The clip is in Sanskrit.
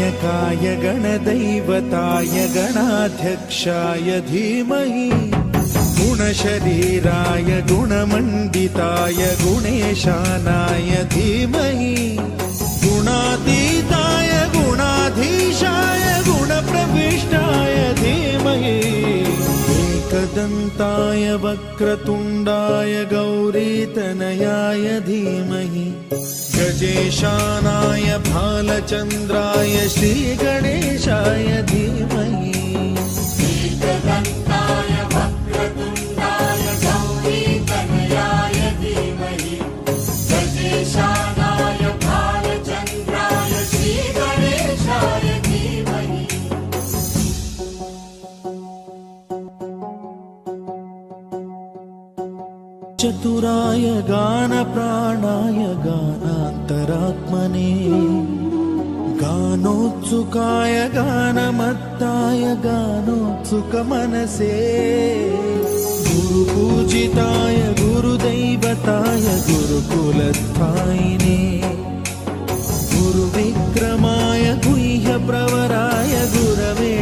गणनायकाय गणदैवताय गणाध्यक्षाय धीमहि गुणशरीराय गुणमण्डिताय गुणेशानाय धीमहि गुणातीताय गुणाधीशाय गुणप्रविष्टाय धीमहि एकदन्ताय वक्रतुण्डाय गौरीतनयाय धीमहि गजेशानाय भालचन्द्राय श्रीगणेशाय धीमहि एकदन्ताय वक्रतुण्डाय गौरीतनयाय धीमहि गजेशानाय भालचन्द्राय श्रीगणेशाय धीमहि चतुराय गानप्राणाय गानान्तरात्मने गानोत्सुकाय गानमत्ताय गानोत्सुकमनसे गुरुपूजिताय गुरुदैवताय गुरुकुलस्थायिने गुरुविक्रमाय गुह्यप्रवराय गुरवे